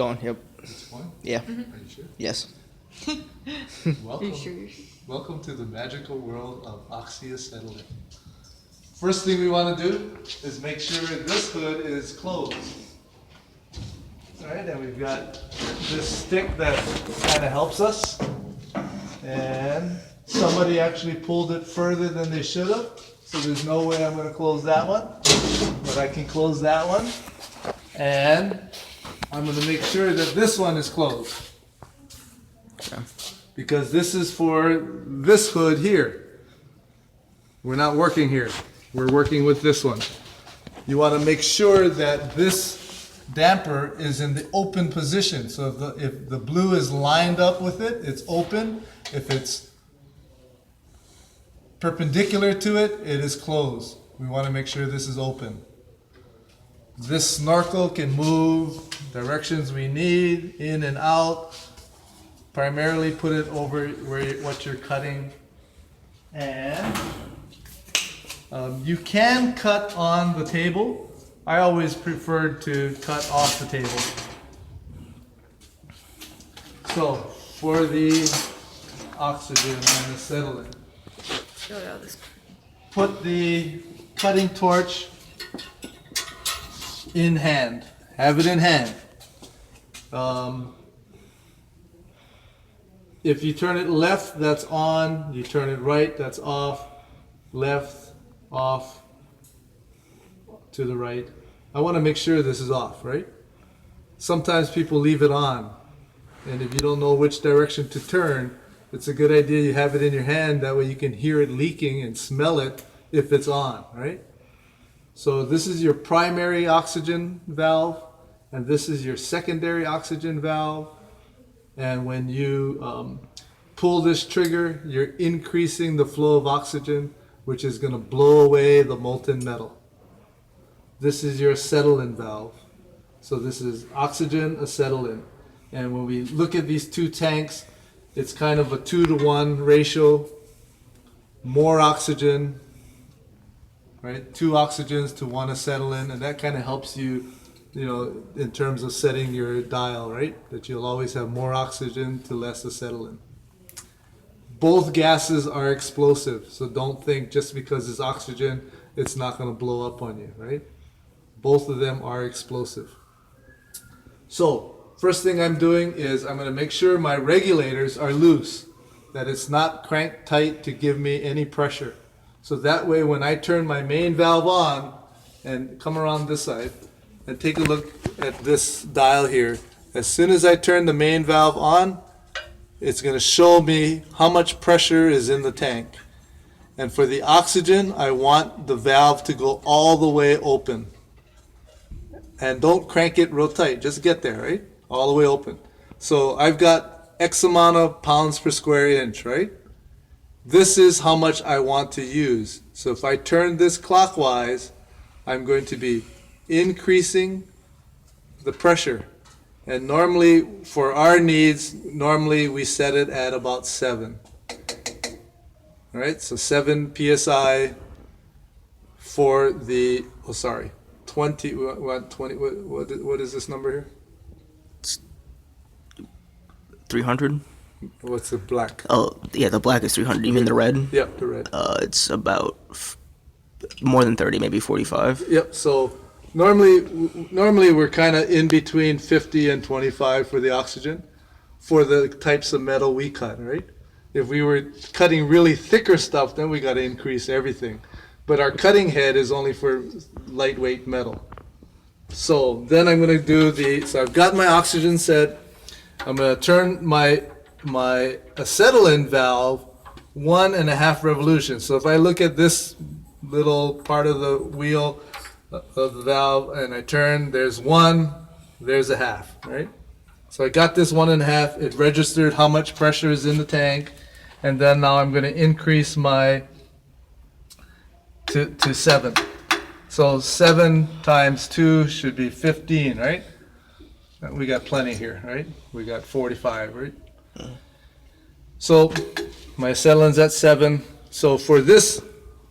going. Yep. It's going? Yeah. Are you sure? Yes. Welcome. Welcome to the magical world of oxyacetylene. First thing we want to do is make sure this hood is closed. All right, and we've got this stick that kind of helps us. And somebody actually pulled it further than they should have. So there's no way I'm going to close that one. But I can close that one. And I'm going to make sure that this one is closed. Okay. Because this is for this hood here. We're not working here. We're working with this one. You want to make sure that this damper is in the open position. So if the blue is lined up with it, it's open. If it's perpendicular to it, it is closed. We want to make sure this is open. This snorkel can move directions we need, in and out. Primarily put it over what you're cutting. And you can cut on the table. I always preferred to cut off the table. So for the oxygen and acetylene, put the cutting torch in hand. Have it in hand. If you turn it left, that's on. You turn it right, that's off. Left, off, to the right. I want to make sure this is off, right? Sometimes people leave it on. And if you don't know which direction to turn, it's a good idea you have it in your hand. That way you can hear it leaking and smell it if it's on, right? So this is your primary oxygen valve, and this is your secondary oxygen valve. And when you pull this trigger, you're increasing the flow of oxygen, which is going to blow away the molten metal. This is your acetylene valve. So this is oxygen, acetylene. And when we look at these two tanks, it's kind of a 2-to-1 ratio. More oxygen, right? 2 oxygens to 1 acetylene, and that kind of helps you, in terms of setting your dial, right? That you'll always have more oxygen to less acetylene. Both gases are explosive, so don't think just because it's oxygen, it's not going to blow up on you, right? Both of them are explosive. So, first thing I'm doing is I'm going to make sure my regulators are loose, that it's not cranked tight to give me any pressure. So that way when I turn my main valve on and come around this side and take a look at this dial here, as soon as I turn the main valve on, it's going to show me how much pressure is in the tank. And for the oxygen, I want the valve to go all the way open. And don't crank it real tight, just get there, right? All the way open. So I've got X amount of pounds per square inch, right? This is how much I want to use. So if I turn this clockwise, I'm going to be increasing the pressure. And normally, for our needs, normally we set it at about 7. All right, so 7 psi for the, 20, what is this number here? 300? What's the black? Oh, yeah, the black is 300. You mean the red? Yep, the red. It's about more than 30, maybe 45. Yep, so normally we're kind of in between 50 and 25 for the oxygen for the types of metal we cut, right? If we were cutting really thicker stuff, then we got to increase everything. But our cutting head is only for lightweight metal. So then I'm going to do so I've got my oxygen set. I'm going to turn my acetylene valve 1.5 revolutions. So if I look at this little part of the wheel of the valve and I turn, there's 1, there's a half, right? So I got this 1.5, it registered how much pressure is in the tank, and then now I'm going to increase my to 7. So 7 times 2 should be 15, right? We got plenty here, right? We got 45, right? So my acetylene's at 7. So for this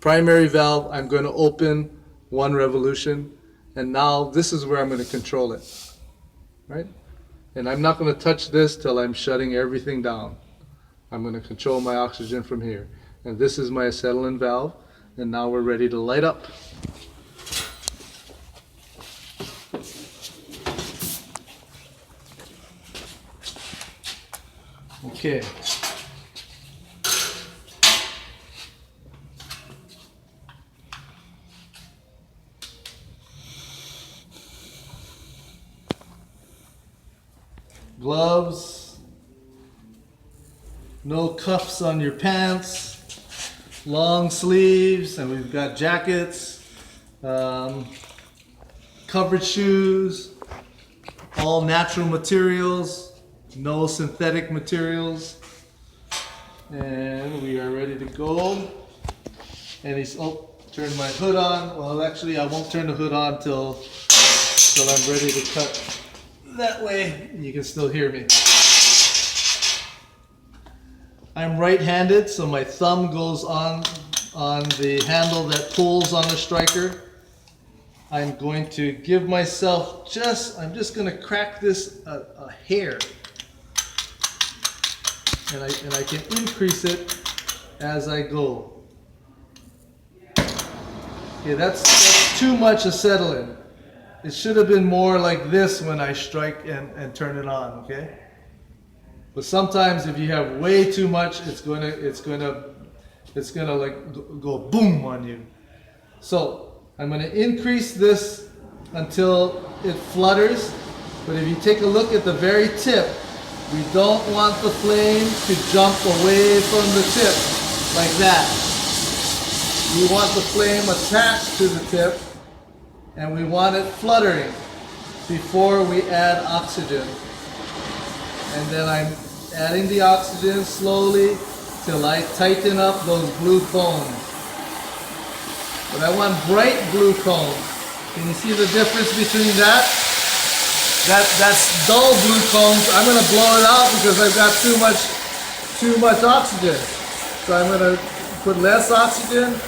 primary valve, I'm going to open 1 revolution, and now this is where I'm going to control it, right? And I'm not going to touch this till I'm shutting everything down. I'm going to control my oxygen from here. And this is my acetylene valve. And now we're ready to light up. Okay. Gloves, no cuffs on your pants, long sleeves, and we've got jackets, covered shoes, all natural materials, no synthetic materials, and we are ready to go. And he's, oh, turn my hood on. Well, actually, I won't turn the hood on till I'm ready to cut. That way you can still hear me. I'm right-handed, so my thumb goes on the handle that pulls on the striker. I'm going to give myself I'm just going to crack this a hair. And I can increase it as I go. Okay, that's too much acetylene. It should have been more like this when I strike and turn it on, okay? But sometimes if you have way too much, it's gonna like go boom on you. So I'm gonna increase this until it flutters. But if you take a look at the very tip, we don't want the flame to jump away from the tip like that. We want the flame attached to the tip, and we want it fluttering before we add oxygen. And then I'm adding the oxygen slowly till I tighten up those blue cones. But I want bright blue cones. Can you see the difference between that? That's dull blue cones. I'm going to blow it out because I've got too much oxygen. So I'm going to put less oxygen.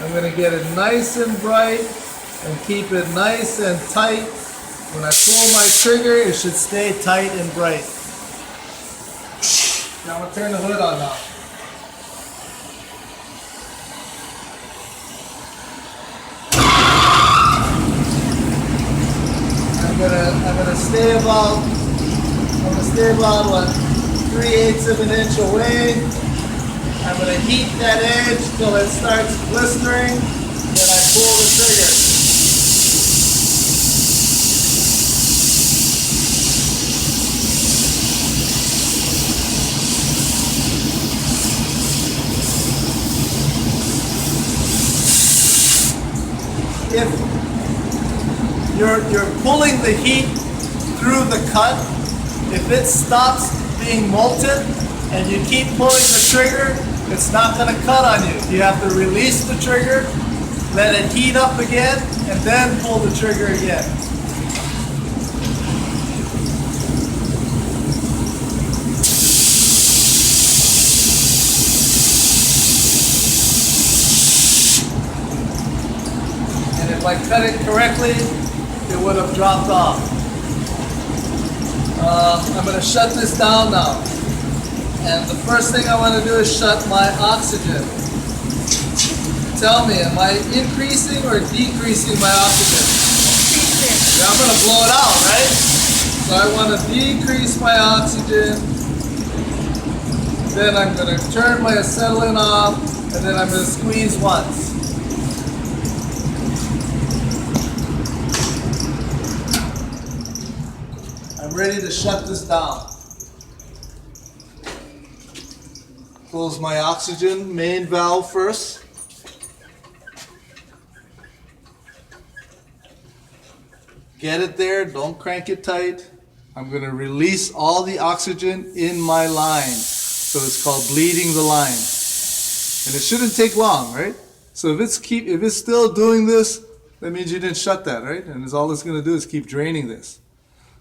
I'm going to get it nice and bright and keep it nice and tight. When I pull my trigger, it should stay tight and bright. Now I'm going to turn the hood on now. I'm gonna stay about what, 3/8 of an inch away. I'm gonna heat that edge till it starts blistering. Then I pull the trigger. If you're pulling the heat through the cut, if it stops being molten and you keep pulling the trigger, it's not going to cut on you. You have to release the trigger, let it heat up again, and then pull the trigger again. And if I cut it correctly, it would have dropped off. I'm going to shut this down now. And the first thing I want to do is shut my oxygen. Tell me, am I increasing or decreasing my oxygen? Decreasing. Yeah, I'm going to blow it out, right? So I want to decrease my oxygen. Then I'm going to turn my acetylene off, and then I'm going to squeeze once. I'm ready to shut this down. Close my oxygen main valve first. Get it there, don't crank it tight. I'm going to release all the oxygen in my line. So it's called bleeding the line. And it shouldn't take long, right? So if it's still doing this, that means you didn't shut that, right? And all it's going to do is keep draining this.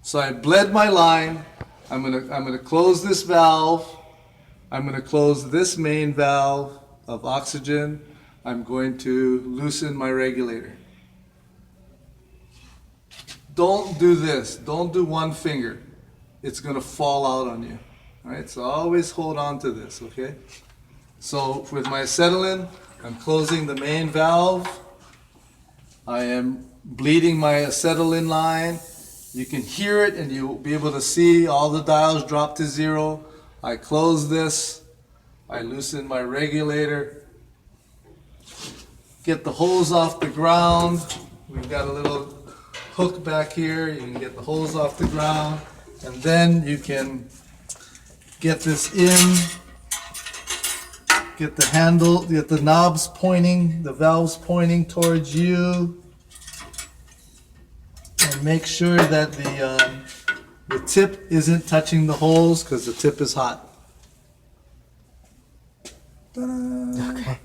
So I bled my line. I'm gonna close this valve. I'm gonna close this main valve of oxygen. I'm going to loosen my regulator. Don't do this. Don't do one finger. it's gonna fall out on you. All right, so always hold on to this, okay? So with my acetylene, I'm closing the main valve. I am bleeding my acetylene line. You can hear it and you'll be able to see all the dials drop to 0. I close this. I loosen my regulator. Get the hose off the ground. We've got a little hook back here. You can get the hose off the ground. And then you can get this in. Get the handle, get the knobs pointing, the valves pointing towards you. And make sure that the tip isn't touching the holes because the tip is hot. Ta-da! Okay.